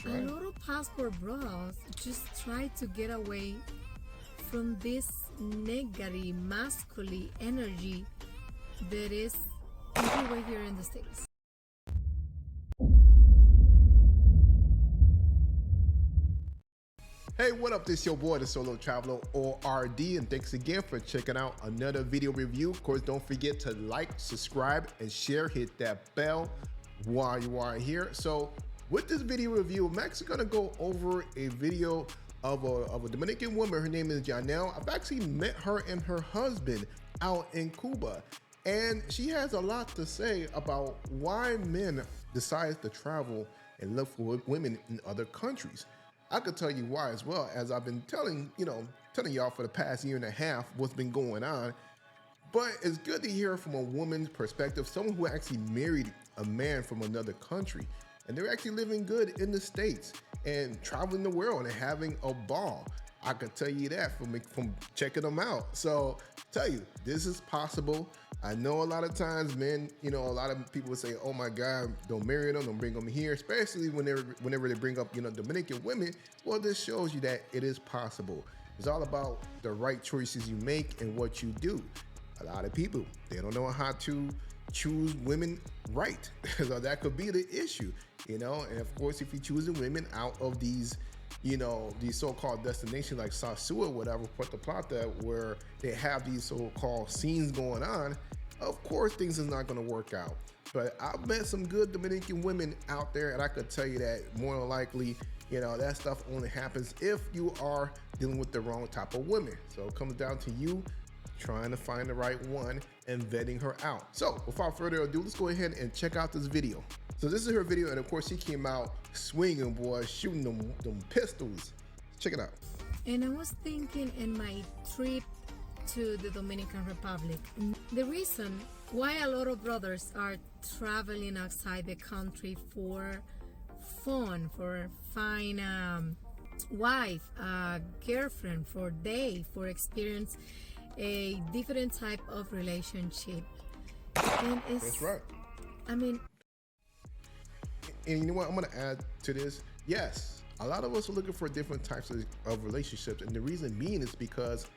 right. A lot of passport bros just try to get away from this negative masculine energy that is everywhere here in the States. Hey, what up? This your boy, the Solo Traveler, or RD, and thanks again for checking out another video review. Of course, don't forget to like, subscribe, and share. Hit that bell while you are here. So with this video review, I'm actually gonna go over a video of a Dominican woman. Her name is Yanil. I've actually met her and her husband out in Cuba, and she has a lot to say about why men decide to travel and look for women in other countries. I could tell you why as well, as I've been telling y'all for the past year and a half what's been going on. But it's good to hear from a woman's perspective, someone who actually married a man from another country, and they're actually living good in the States and traveling the world and having a ball. I can tell you that from checking them out. So tell you, this is possible. I know a lot of times men, a lot of people would say, oh my God, don't marry them, don't bring them here, especially whenever they bring up, Dominican women. Well, this shows you that it is possible. It's all about the right choices you make and what you do. A lot of people, they don't know how to choose women right. So that could be the issue, and of course, if you're choosing women out of these these so-called destinations like Sasua or whatever, Puerto Plata, where they have these so-called scenes going on, of course things is not going to work out. But I've met some good Dominican women out there, and I could tell you that more than likely, that stuff only happens if you are dealing with the wrong type of women. So it comes down to you trying to find the right one and vetting her out. So without further ado, let's go ahead and check out this video. So this is her video, and of course she came out swinging, boy, shooting them pistols. Check it out. And I was thinking in my trip to the Dominican Republic, the reason why a lot of brothers are traveling outside the country for fun, for find a wife, a girlfriend, for date, for experience a different type of relationship. And that's right. I mean, and you know what, I'm gonna add to this. Yes, a lot of us are looking for different types of relationships, and the reason being is because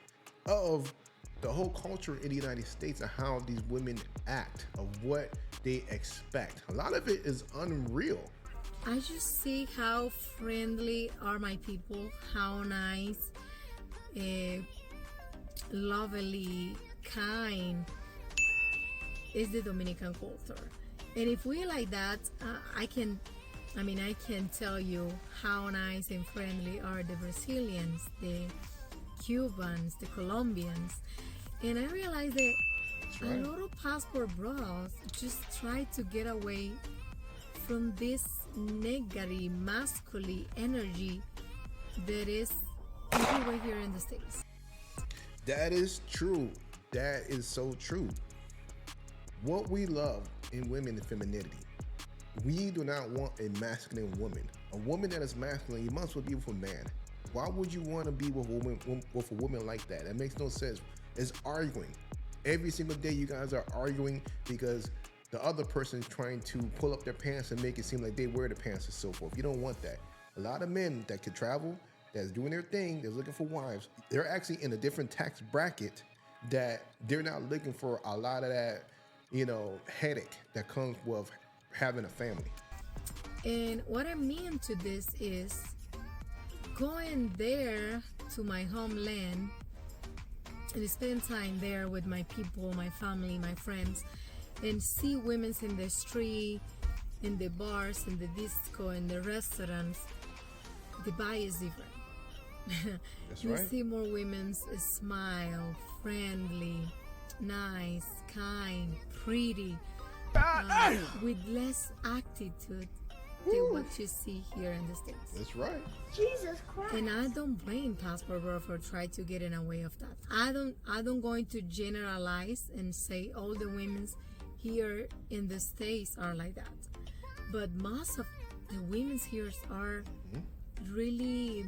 of the whole culture in the United States and how these women act, of what they expect. A lot of it is unreal. I just see how friendly are my people, how nice, lovely, kind is the Dominican culture. And if we like that, I can tell you how nice and friendly are the Brazilians, the Cubans, the Colombians. And I realized that a lot of passport bros just try to get away from this negative masculine energy that is everywhere here in the States. That is true. That is so true. What we love in women is femininity. We do not want a masculine woman. A woman that is masculine, you must well be with a man. Why would you want to be with a woman like that? That makes no sense. It's arguing. Every single day you guys are arguing because the other person is trying to pull up their pants and make it seem like they wear the pants and so forth. You don't want that. A lot of men that can travel, that's doing their thing, that's looking for wives, they're actually in a different tax bracket that they're not looking for a lot of that headache that comes with having a family. And what I mean to this is going there to my homeland and spend time there with my people, my family, my friends, and see women in the street, in the bars, in the disco, in the restaurants. The vibe is different. You right. see more women smile, friendly, nice, kind, pretty, with less attitude than what you see here in the States. That's right. Jesus Christ. And I don't blame passport bro for trying to get in a way of that. I don't going to generalize and say all the women here in the States are like that. But most of the women here are really,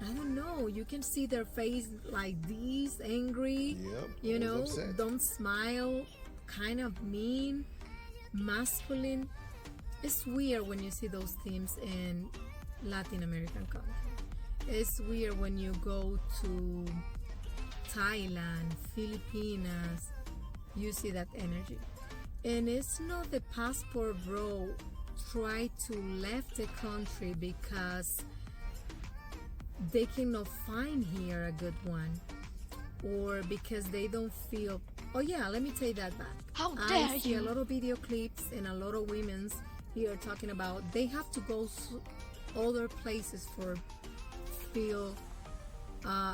I don't know, you can see their face like this, angry, don't smile, kind of mean, masculine. It's weird when you see those themes, and Latin American country. It's weird when you go to Thailand, Philippines, you see that energy. And it's not the passport bro try to left the country because they cannot find here a good one, or because they don't feel, oh yeah, let me take that back. How dare I see you? a lot of video clips and a lot of women's here talking about they have to go other places for feel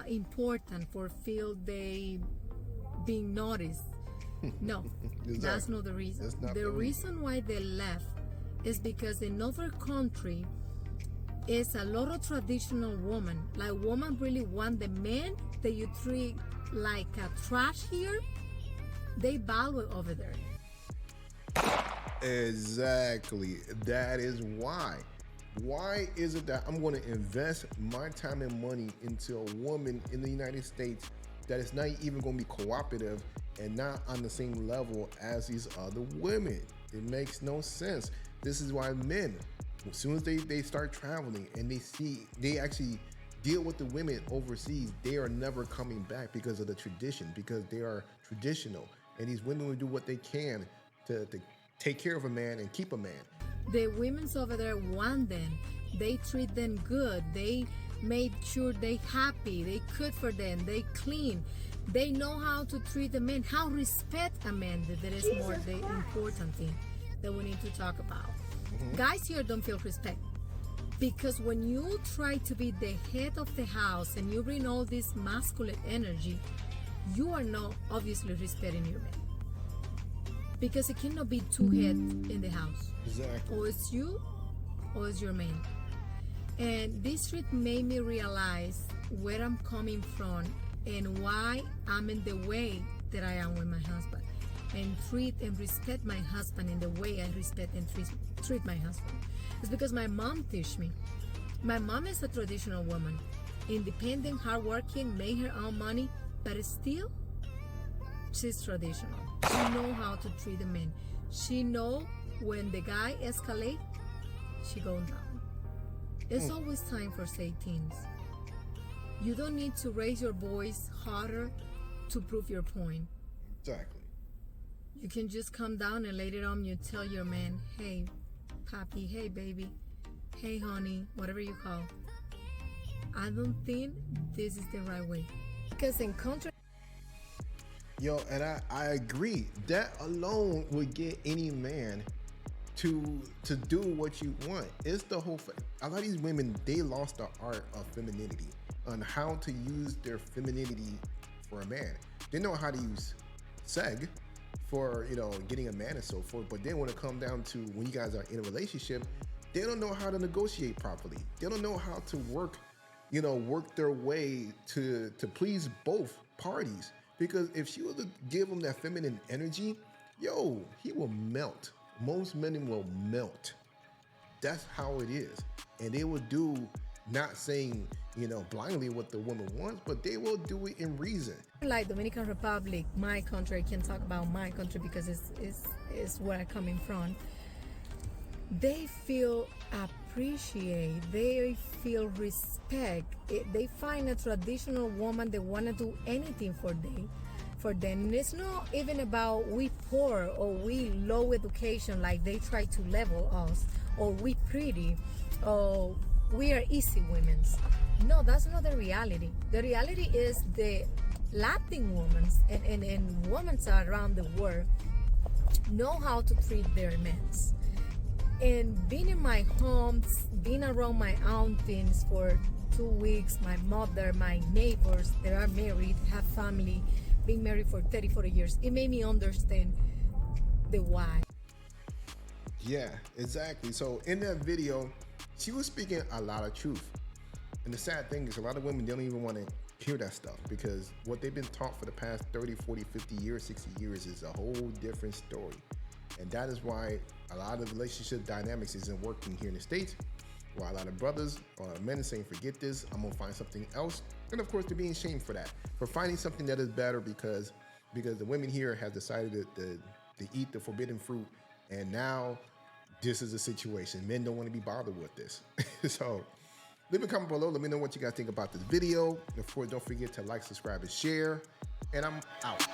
important, for feel they being noticed. No, that's not the reason. The reason why they left is because in other country is a lot of traditional woman. Like women really want the men that you treat like a trash here. They value over there. Exactly. That is why. Why is it that I'm going to invest my time and money into a woman in the United States that is not even going to be cooperative and not on the same level as these other women? It makes no sense. This is why men, as soon as they start traveling and they actually deal with the women overseas, they are never coming back because of the tradition, because they are traditional. And these women will do what they can to take care of a man and keep a man. The women's over there want them. They treat them good. They made sure they happy. They cook for them. They clean. They know how to treat a man, how respect a man. That is more the important thing that we need to talk about. Guys here don't feel respect, because when you try to be the head of the house and you bring all this masculine energy, you are not obviously respecting your man, because it cannot be two heads in the house. Exactly. Or it's you or it's your man. And this trip made me realize where I'm coming from and why I'm in the way that I am with my husband, and treat and respect my husband in the way I respect and treat my husband. It's because my mom teach me. My mom is a traditional woman, independent, hardworking, made her own money, but still, she's traditional. She know how to treat a man. She know when the guy escalate, she goes down. It's always time for say things. You don't need to raise your voice harder to prove your point. Exactly. You can just come down and later on you tell your man, hey, papi, hey, baby, hey, honey, whatever you call. I don't think this is the right way. Because in country... Yo, and I agree. That alone would get any man to do what you want. It's the whole a lot of these women, they lost the art of femininity, on how to use their femininity for a man. They know how to use seg for, you know, getting a man and so forth, but then when it comes down to when you guys are in a relationship, they don't know how to negotiate properly. They don't know how to work their way to please both parties. Because if she was to give him that feminine energy, yo, he will melt. Most men will melt. That's how it is. And they will do, not saying, blindly what the woman wants, but they will do it in reason. Like Dominican Republic, my country, I can talk about my country because it's where I'm coming from. They feel appreciate, they feel respect. They find a traditional woman that want to do anything for them. And it's not even about we poor or we low education, like they try to level us, or we pretty, or we are easy women. No, that's not the reality. The reality is the Latin women and women around the world know how to treat their men. And being in my home, being around my aunties for 2 weeks, my mother, my neighbors that are married, have family, been married for 30, 40 years, it made me understand the why. Yeah, exactly. So in that video, she was speaking a lot of truth. And the sad thing is a lot of women don't even want to hear that stuff, because what they've been taught for the past 30, 40, 50 years, 60 years is a whole different story. And that is why a lot of relationship dynamics isn't working here in the States. Why a lot of brothers or men are saying, forget this, I'm gonna find something else. And of course, they're being shamed for that, for finding something that is better because the women here have decided to eat the forbidden fruit. And now this is a situation. Men don't want to be bothered with this. So leave a comment below. Let me know what you guys think about this video. Of course, don't forget to like, subscribe, and share. And I'm out.